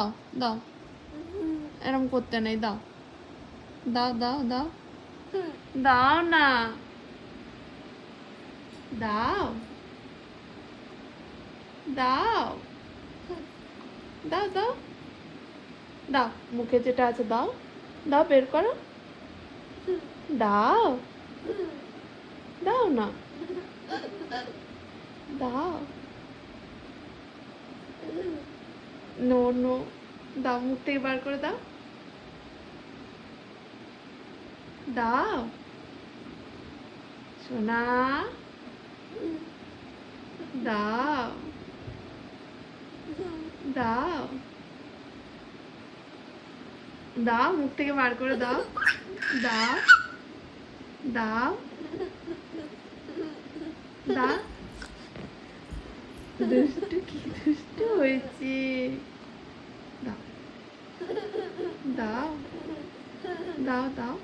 দাও দাও, এরম করতে নেই, দাও দাও দাও দাও দাও না, দাও দাও দাও দাও দাও, মুখে যেটা আছে দাও, দাও বের করো, দাও দাও না, দাও, নো নো, দাও, মুখ থেকে বার করে দাও, দাও সোনা, দাও দাও দাও, মুখ থেকে বার করে দাও, দাও দাও দাও, দুষ্টু কি দুষ্টু হয়েছে, দাও দাও দাও দাও